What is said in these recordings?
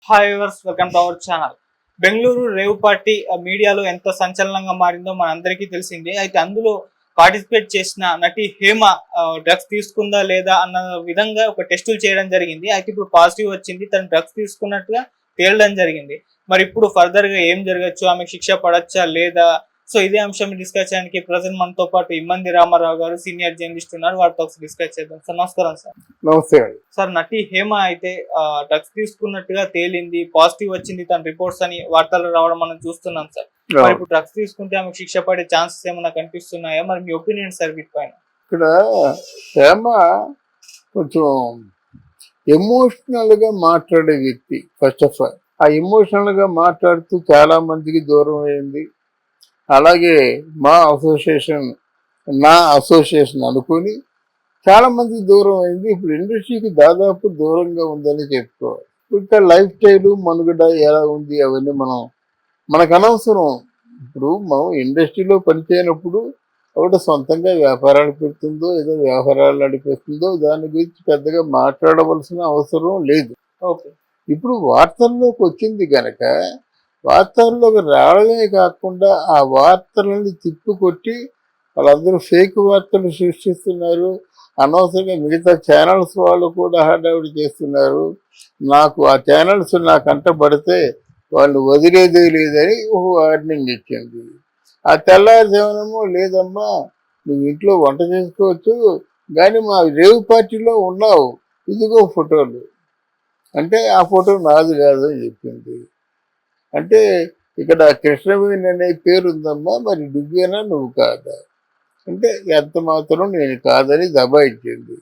Hi viewers, welcome to our channel. Bengaluru rave party మీడియాలో ఎంత సంచలనంగా మారిందో మనందరికీ తెలిసిందే. అయితే అందులో పార్టిసిపేట్ చేసిన నటి హేమ డ్రగ్స్ తీసుకుందా లేదా అన్న విధంగా ఒక టెస్టులు చేయడం జరిగింది. అయితే ఇప్పుడు పాజిటివ్ వచ్చింది, తను డ్రగ్స్ తీసుకున్నట్టుగా తేలడం జరిగింది. మరి ఇప్పుడు ఫర్దర్ గా ఏం జరగచ్చు, ఆమెకు శిక్ష పడచ్చా లేదా? సో ఇదే అంశం డిస్కస్ చేయడానికి ప్రజెంట్ మనతో పాటు ఇమ్మంది రామారావు గారు సీనియర్ జర్నలిస్ట్ ఉన్నారు. వారితో డిస్కస్ చేద్దాం. సార్ నమస్కారం. సార్ నమస్తే. సార్, నటి హేమ అయితే డ్రగ్స్ తీసుకున్నట్టుగా తేలింది, పాజిటివ్ వచ్చింది తన రిపోర్ట్స్ అని వార్తలు రావడం మనం చూస్తున్నాం సార్. మరి ఇప్పుడు డ్రగ్స్ తీసుకుంటే ఆమెకు శిక్ష పడే ఛాన్సెస్ ఏమైనా కనిపిస్తున్నాయా? మరి మీ ఒపీనియన్ సార్ వీటిపైన? ఇక్కడ హేమ కొంచెం ఎమోషనల్ గా మాట్లాడే వ్యక్తి. ఫస్ట్ ఆఫ్ ఆల్ ఆ ఎమోషనల్ గా మాట్లాడుతూ చాలా మందికి దూరం అయింది. అలాగే నా అసోసియేషన్ అనుకుని చాలా మందికి దూరం అయింది. ఇప్పుడు ఇండస్ట్రీకి దాదాపు దూరంగా ఉందని చెప్పుకోవాలి. ఇంకా లైఫ్ స్టైల్ మనుగడ ఎలా ఉంది అవన్నీ మనకు అనవసరం. ఇప్పుడు మనం ఇండస్ట్రీలో పనిచేయనప్పుడు ఒకటి సొంతంగా వ్యాపారాలు పెడుతుందో ఏదో వ్యవహారాలు నడిపిస్తుందో దాని గురించి పెద్దగా మాట్లాడవలసిన అవసరం లేదు. ఓకే, ఇప్పుడు వార్తల్లోకి వచ్చింది కనుక వార్తల్లోకి రావడమే కాకుండా ఆ వార్తలని తిప్పికొట్టి వాళ్ళందరూ ఫేక్ వార్తలు సృష్టిస్తున్నారు. అనవసరంగా మిగతా ఛానల్స్ వాళ్ళు కూడా హడావిడి చేస్తున్నారు. నాకు ఆ ఛానల్స్ నా కంట పడితే వాళ్ళు వదిలేదే లేదని ఒక వార్నింగ్ ఇచ్చింది. ఆ తెల్లారుజామునేమో లేదమ్మా నువ్వు ఇంట్లో వంట చేసుకోవచ్చు కానీ మా రేవ్ పార్టీలో ఉన్నావు, ఇదిగో ఫోటోలు అంటే ఆ ఫోటో నాది కాదని చెప్పింది. అంటే ఇక్కడ కృష్ణవేణి అనే పేరు ఉందమ్మా, మరి నువ్వేనా నువ్వు కాదా అంటే ఎంత మాత్రం నేను కాదని దబాయించింది.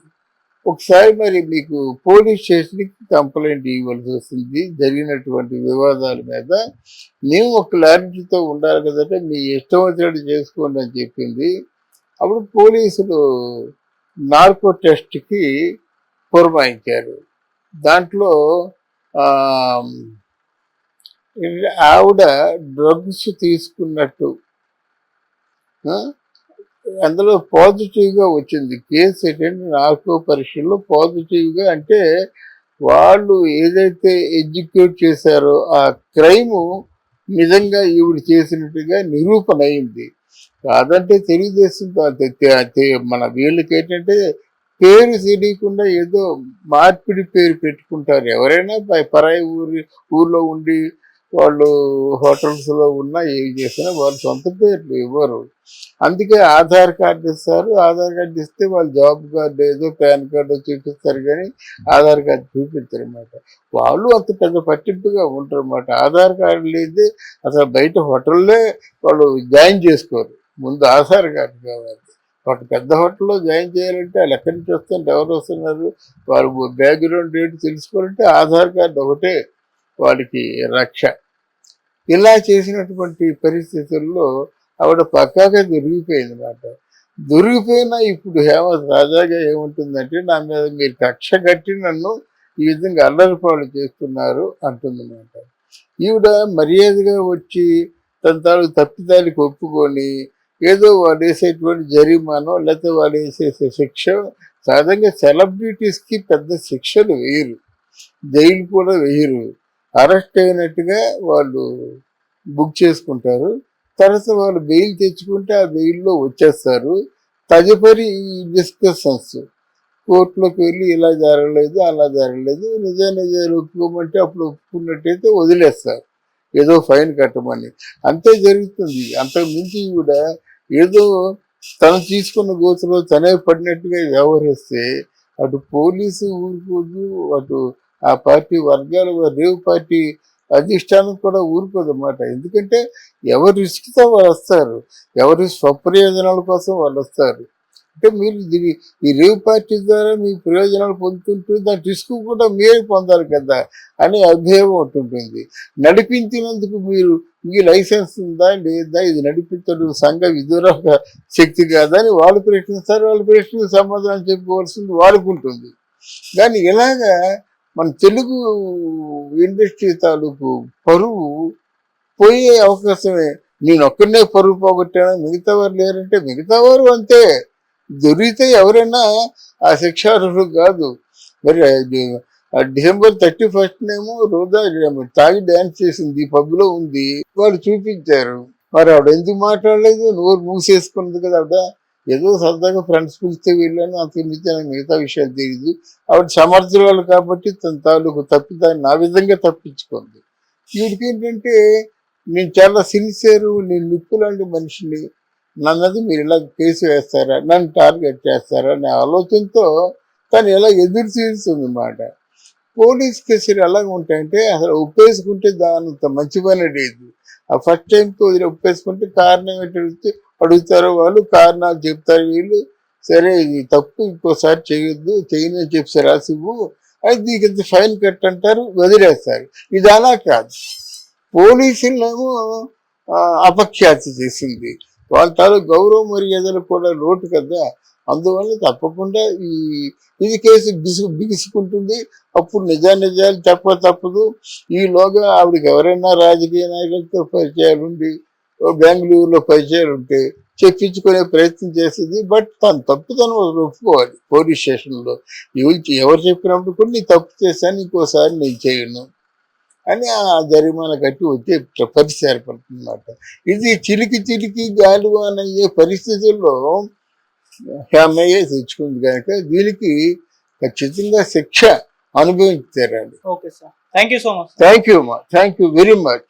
ఒకసారి మరి మీకు పోలీస్ స్టేషన్కి కంప్లైంట్ ఇవ్వాల్సి వస్తుంది జరిగినటువంటి వివాదాల మీద. మేము ఒక క్లారిటీతో ఉండాలి కదంటే మీ ఇష్టం వచ్చినట్టు చేసుకోండి అని చెప్పింది. అప్పుడు పోలీసులు నార్కో టెస్ట్కి పురమాయించారు. దాంట్లో ఆవిడ డ్రగ్స్ తీసుకున్నట్టు అందులో పాజిటివ్గా వచ్చింది. కేసు ఏంటంటే నార్కో పరీక్షల్లో పాజిటివ్గా, అంటే వాళ్ళు ఏదైతే ఎగ్జిక్యూట్ చేశారో ఆ క్రైము నిజంగా ఈవిడ చేసినట్టుగా నిరూపణ అయింది. కాదంటే తెలుగుదేశం మన వీళ్ళకి ఏంటంటే పేరు తెలియకుండా ఏదో మార్పిడి పేరు పెట్టుకుంటారు. ఎవరైనా పరాయి ఊర్లో ఉండి వాళ్ళు హోటల్స్లో ఉన్నా ఏం చేసినా వాళ్ళు సొంత పేర్లు ఇవ్వరు. అందుకే ఆధార్ కార్డు ఇస్తారు. ఆధార్ కార్డు ఇస్తే వాళ్ళు జాబ్ కార్డు ఏదో పాన్ కార్డు చూపిస్తారు కానీ ఆధార్ కార్డు చూపించరు అన్నమాట. వాళ్ళు అంత పెద్ద పట్టింపుగా ఉంటారు అన్నమాట. ఆధార్ కార్డు లేదే అసలు బయట హోటల్లే వాళ్ళు జాయిన్ చేసుకోరు. ముందు ఆధార్ కార్డు కావాలి. ఒక పెద్ద హోటల్లో జాయిన్ చేయాలంటే వాళ్ళు ఎక్కడి నుంచి వస్తుంటే ఎవరు వస్తున్నారు, వారు బ్యాక్గ్రౌండ్ రేటు తెలుసుకోవాలంటే ఆధార్ కార్డు ఒకటే వాడికి రక్ష. ఇలా చేసినటువంటి పరిస్థితుల్లో ఆవిడ పక్కాగా దొరికిపోయింది అన్నమాట. దొరికిపోయినా ఇప్పుడు తాజాగా ఏముంటుందంటే నా మీద మీరు కక్ష కట్టి నన్ను ఈ విధంగా అల్లరిపాలు చేస్తున్నారు అంటుందన్నమాట. ఈవిడ మర్యాదగా వచ్చి తన తాలూకు తప్పిదానికి ఒప్పుకొని ఏదో వాళ్ళు వేసేటువంటి జరిమానో లేకపోతే వాళ్ళు వేసేసే శిక్ష, సాధారణంగా సెలబ్రిటీస్కి పెద్ద శిక్షలు వేయరు, జైలు కూడా వేయరు. అరెస్ట్ అయినట్టుగా వాళ్ళు బుక్ చేసుకుంటారు. తర్వాత వాళ్ళు బెయిల్ తెచ్చుకుంటే ఆ బెయిల్లో వచ్చేస్తారు. తదుపరి ఈ డిస్కషన్స్ కోర్టులోకి వెళ్ళి ఇలా జరగలేదు అలా జరగలేదు, నిజాలు ఒప్పుకోమంటే అప్పుడు ఒప్పుకున్నట్టయితే వదిలేస్తారు, ఏదో ఫైన్ కట్టమని. అంతే జరుగుతుంది. అంతకు మించి కూడా ఏదో తను తీసుకున్న గోతులో తనే పడినట్టుగా వ్యవహరిస్తే అటు పోలీసు ఊరుకోదు, అటు ఆ పార్టీ వర్గాలు రేవ్ పార్టీ అధిష్టానం కూడా ఊరుకోదన్నమాట. ఎందుకంటే ఎవరి రిస్క్తో వాళ్ళు వస్తారు, ఎవరి స్వప్రయోజనాల కోసం వాళ్ళు వస్తారు. అంటే మీరు ఈ రేవ్ పార్టీ ద్వారా మీ ప్రయోజనాలు పొందుతుంటూ దాని రిస్క్ కూడా మీరే పొందాలి కదా అని అభ్యయం ఉంటుంటుంది. నడిపించినందుకు మీ లైసెన్స్ ఉందా లేదా, ఇది నడిపించడం సంఘ విధురక శక్తి కాదా అని వాళ్ళు ప్రశ్నిస్తారు. వాళ్ళ ప్రశ్నకు సమాధానం చెప్పుకోవాల్సింది వాళ్ళకు ఉంటుంది. కానీ ఇలాగా మన తెలుగు ఇండస్ట్రీ తాలూకు పరువు పోయే అవకాశమే. నేను ఒక్కడనే పరువు పోగొట్టాను, మిగతా వారు లేరంటే మిగతా వారు అంతే. దొరికితే ఎవరైనా ఆ శిక్షార్హులు కాదు. మరి డిసెంబర్ 31 ఏమో రోజా తాగి డ్యాన్స్ చేసింది, పబ్ లో ఉంది, వాళ్ళు చూపించారు. మరి ఆవిడ ఎందుకు మాట్లాడలేదు? నోరు మూసేసుకున్నది కదా ఆవిడ. ఏదో సరదాగా ఫ్రెండ్స్ పిలిస్తే వెళ్ళాను, అంతకు మించి నాకు మిగతా విషయాలు తెలియదు. ఆవిడ సమర్థురాలు కాబట్టి తన తాలూకు తప్పిదాన్ని నా విధంగా తప్పించుకుంది. వీడికి ఏంటంటే నేను చాలా సిన్సియర్, నేను నిప్పు లాంటి మనిషిని, నన్నది మీరు ఇలా కేసు వేస్తారా, నన్ను టార్గెట్ చేస్తారా అనే ఆలోచనతో తను ఎలా ఎదురు తీరుతుంది అన్నమాట. పోలీస్ కేసులు ఎలాగ ఉంటాయంటే అసలు ఒప్పేసుకుంటే దానంత మంచి పని లేదు. ఆ ఫస్ట్ టైంకి ఒప్పేసుకుంటే కారణం ఏంటి అడుగుతారు వాళ్ళు, కారణాలు చెప్తారు వీళ్ళు. సరే ఇది తప్పు, ఇంకోసారి చేయొద్దు, చేయని చెప్పి రాసివ్వు, అది నీకు ఇంత ఫైన్ కట్టంటారు, వదిలేస్తారు. ఇది అలా కాదు. పోలీసులేమో అపఖ్యాతి చేసింది, వాళ్ళ తాలూకు గౌరవ మర్యాదలు కూడా లోటు కదా. అందువల్ల తప్పకుండా ఇది కేసు బిగుసుకుంటుంది. అప్పుడు నిజాలు తప్పదు. ఈలోగా ఆవిడకి ఎవరైనా రాజకీయ నాయకులతో పరిచయాలుండి, బెంగళూరులో పరిచయాలు ఉంటే చెప్పించుకునే ప్రయత్నం చేస్తుంది. బట్ తను తప్పుతను ఒప్పుకోవాలి పోలీస్ స్టేషన్లో. ఎవరు చెప్పినప్పుడు కూడా నీ తప్పు చేశాను, ఇంకోసారి నేను చేయను అని ఆ జరిమానా కట్టి వచ్చే పరిస్థితి ఏర్పడుతుంది అన్నమాట. ఇది చిలికి గాలివాన అయ్యే పరిస్థితుల్లో హేమయ్య తెచ్చుకుంది కనుక దీనికి ఖచ్చితంగా శిక్ష అనుభవించి తీరాలి. Okay sir, thank you so much. Thank you very much.